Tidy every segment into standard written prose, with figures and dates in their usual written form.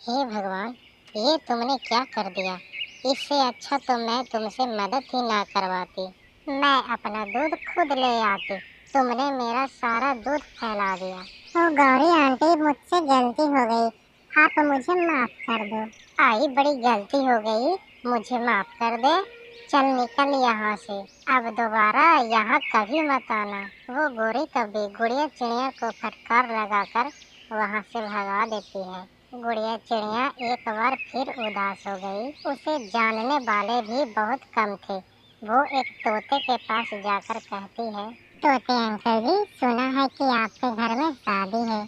हे भगवान, ये तुमने क्या कर दिया। इससे अच्छा तो मैं तुमसे मदद ही ना करवाती। मैं अपना दूध खुद ले आती। तुमने मेरा सारा दूध फैला दिया। ओ गौरी आंटी, मुझसे गलती हो गई, आप मुझे माफ कर दो। आई बड़ी गलती हो गई, मुझे माफ कर दे। चल निकल यहाँ से, अब दोबारा यहाँ कभी मत आना। वो गोरी कभी गुड़िया चिड़िया को फटकार लगाकर वहाँ से भगा देती है। गुड़िया चिड़िया एक बार फिर उदास हो गई। उसे जानने वाले भी बहुत कम थे। वो एक तोते के पास जाकर कहती है, तोते अंकल जी, सुना है कि आपके घर में शादी है।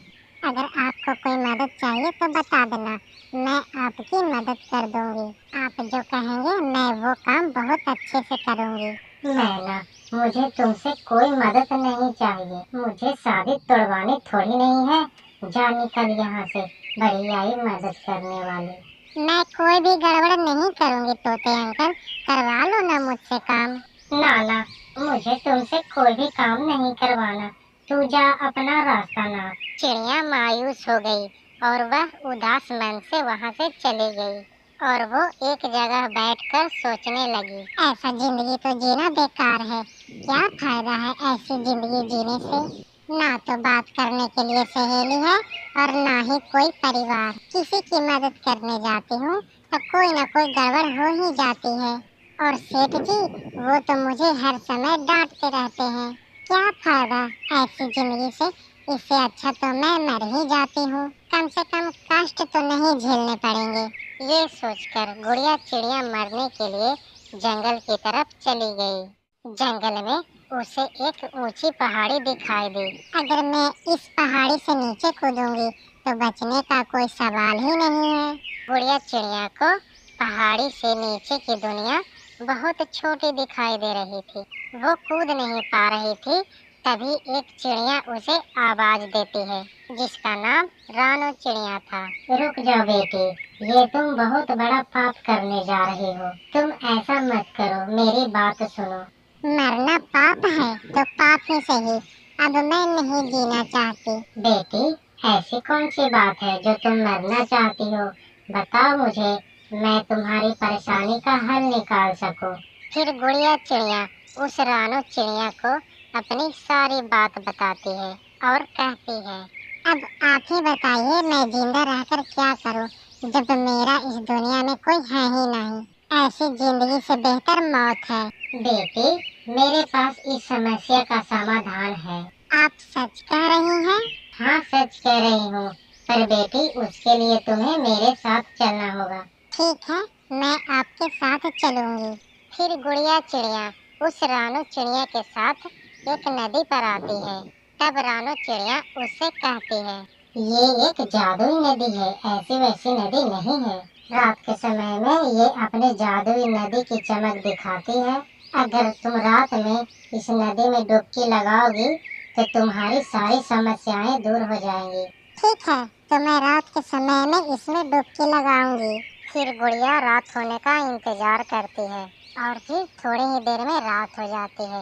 अगर आपको कोई मदद चाहिए तो बता देना, मैं आपकी मदद कर दूंगी। आप जो कहेंगे मैं वो काम बहुत अच्छे से करूंगी। नैना, मुझे तुमसे कोई मदद नहीं चाहिए। मुझे शादी तोड़वानी थोड़ी नहीं है। जा निकल यहाँ से, बड़ी आई मदद करने वाली। मैं कोई भी गड़बड़ नहीं करूंगी तोते अंकल, करवा लो ना मुझसे काम। ना, मुझे तुमसे कोई भी काम नहीं करवाना। तू जा अपना रास्ता नाप। चिड़िया मायूस हो गई और वह उदास मन से वहाँ से चली गई। और वो एक जगह बैठकर सोचने लगी, ऐसा जिंदगी तो जीना बेकार है। क्या फायदा है ऐसी जिंदगी जीने से। ना तो बात करने के लिए सहेली है और ना ही कोई परिवार। किसी की मदद करने जाती हूँ तो कोई ना कोई गड़बड़ हो ही जाती है। और सेठ जी, वो तो मुझे हर समय डांटते रहते हैं। क्या फायदा ऐसी जिंदगी से। इससे अच्छा तो मैं मर ही जाती हूँ। कम से कम कष्ट तो नहीं झेलने पड़ेंगे। ये सोचकर गुड़िया चिड़िया मरने के लिए जंगल की तरफ चली गई। जंगल में उसे एक ऊंची पहाड़ी दिखाई दी। अगर मैं इस पहाड़ी से नीचे कूदूंगी तो बचने का कोई सवाल ही नहीं है। गुड़िया चिड़िया को पहाड़ी से नीचे की दुनिया बहुत छोटी दिखाई दे रही थी। वो कूद नहीं पा रही थी। तभी एक चिड़िया उसे आवाज देती है, जिसका नाम रानो चिड़िया था। रुक जाओ बेटी, ये तुम बहुत बड़ा पाप करने जा रही हो। तुम ऐसा मत करो, मेरी बात सुनो। मरना पाप है तो पाप ही सही। अब मैं नहीं जीना चाहती। बेटी, ऐसी कौन सी बात है जो तुम मरना चाहती हो। बताओ मुझे, मैं तुम्हारी परेशानी का हल निकाल सकूं। फिर गुड़िया चिड़िया उस रानो चिड़िया को अपनी सारी बात बताती है और कहती है, अब आप ही बताइए, मैं जिंदा रहकर क्या करूं, जब मेरा इस दुनिया में कोई है ही नहीं। ऐसी जिंदगी से बेहतर मौत है। बेटी, मेरे पास इस समस्या का समाधान है। आप सच कह रही हैं? हाँ, सच कह रही हूँ। पर बेटी, उसके लिए तुम्हें मेरे साथ चलना होगा। ठीक है, मैं आपके साथ चलूंगी। फिर गुड़िया चिड़िया उस रानो चिड़िया के साथ एक नदी पर आती है। तब रानो चिड़िया उससे कहती है, ये एक जादुई नदी है, ऐसी वैसी नदी नहीं है। रात के समय में ये अपने जादुई नदी की चमक दिखाती है। अगर तुम रात में इस नदी में डुबकी लगाओगी तो तुम्हारी सारी समस्याएं दूर हो जाएंगी। ठीक है, तो मैं रात के समय में इसमें डुबकी लगाऊंगी। फिर गुड़िया रात होने का इंतजार करती है और फिर थोड़ी ही देर में रात हो जाती है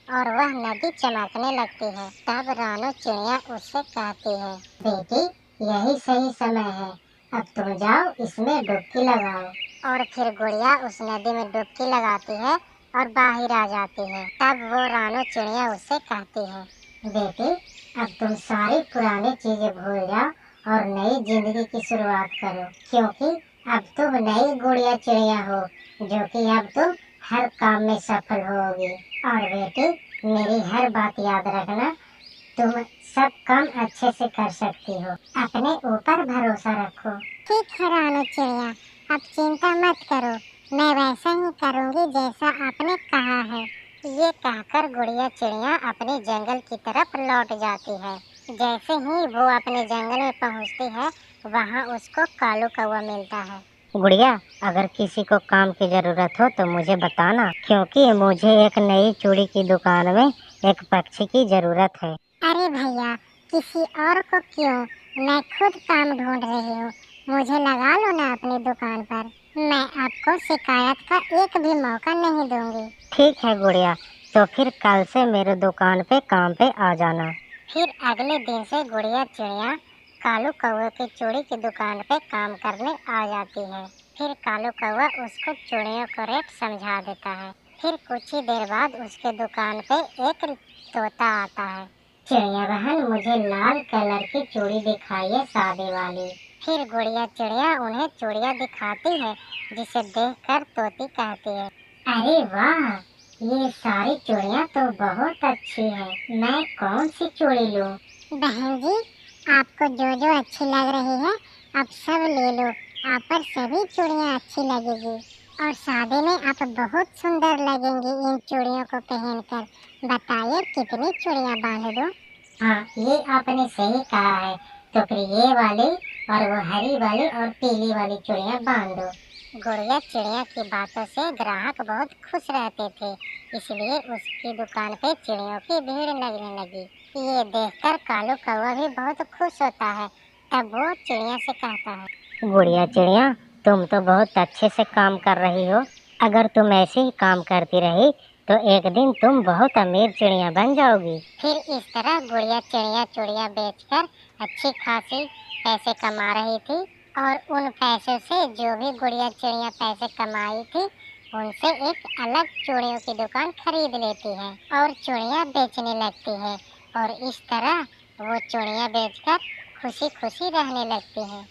और वह नदी चमकने लगती है। तब रानो चिड़िया उससे कहती है, बेटी, यही सही समय है, अब तुम जाओ इसमें डुबकी लगाओ। और फिर गुड़िया उस नदी में डुबकी लगाती है और बाहर आ जाती है। तब वो रानो चिड़िया उससे कहती है, बेटी, अब तुम सारी पुरानी चीजें भूल जाओ और नई जिंदगी की शुरुआत करो, क्योंकि अब तुम नई गुड़िया चिड़िया हो, जो कि अब तुम हर काम में सफल होगी। और बेटी, मेरी हर बात याद रखना, तुम सब काम अच्छे से कर सकती हो। अपने ऊपर भरोसा रखो। ठीक है रानो चिड़िया, अब चिंता मत करो, मैं वैसा ही करूँगी जैसा आपने कहा है। ये कहकर गुड़िया चिड़िया अपने जंगल की तरफ लौट जाती है। जैसे ही वो अपने जंगल में पहुँचती है, वहाँ उसको कालू कौवा मिलता है। गुड़िया, अगर किसी को काम की जरूरत हो तो मुझे बताना, क्योंकि मुझे एक नई चूड़ी की दुकान में एक पक्षी की जरूरत है। अरे भैया, किसी और को क्यों, मैं खुद काम ढूंढ रही हूँ। मुझे लगा लो ना अपनी दुकान पर। मैं आपको शिकायत का एक भी मौका नहीं दूंगी। ठीक है गुड़िया, तो फिर कल से मेरे दुकान पे काम पे आ जाना। फिर अगले दिन से गुड़िया चिड़िया कालू कौवे की चूड़ी की दुकान पे काम करने आ जाती है। फिर कालू कौवा उसको चूड़ियों को रेट समझा देता है। फिर कुछ ही देर बाद उसके दुकान पे एक तोता आता है। चिड़िया बहन, मुझे लाल कलर की चूड़ी दिखाइए, सादे वाली। फिर गुड़िया चिड़िया उन्हें चूड़ियाँ दिखाती है, जिसे देखकर तोती कहती है, अरे वाह, ये सारी चूड़ियाँ तो बहुत अच्छी है। मैं कौन सी चूड़ी लूं? बहन जी, आपको जो जो अच्छी लग रही है आप सब ले लो। आप पर सभी चूड़ियाँ अच्छी लगेगी और शादी में आप बहुत सुंदर लगेंगी इन चूड़ियों को पहनकर। बताइए कितनी चूड़ियाँ बांध दूं? हाँ, ये आपने सही कहा है। तो फिर ये वाली और वो हरी वाली और पीली वाली चूड़ियाँ बांध दो। गुड़िया चिड़िया की बातों से ग्राहक बहुत खुश रहते थे, इसलिए उसकी दुकान पे चिड़ियों की भीड़ लगने लगी। ये देखकर कालू कौवा भी बहुत खुश होता है। तब वो चिड़िया से कहता है, गुड़िया चिड़िया, तुम तो बहुत अच्छे से काम कर रही हो। अगर तुम ऐसे ही काम करती रही तो एक दिन तुम बहुत अमीर चिड़िया बन जाओगी। फिर इस तरह गुड़िया चिड़िया चूड़ियाँ बेचकर अच्छी खासी पैसे कमा रही थी और उन पैसों से जो भी गुड़िया चिड़िया पैसे कमाई थी उनसे एक अलग चूड़ियों की दुकान खरीद लेती है और चूड़ियाँ बेचने लगती है और इस तरह वो चूड़ियाँ बेचकर खुशी खुशी रहने लगती है।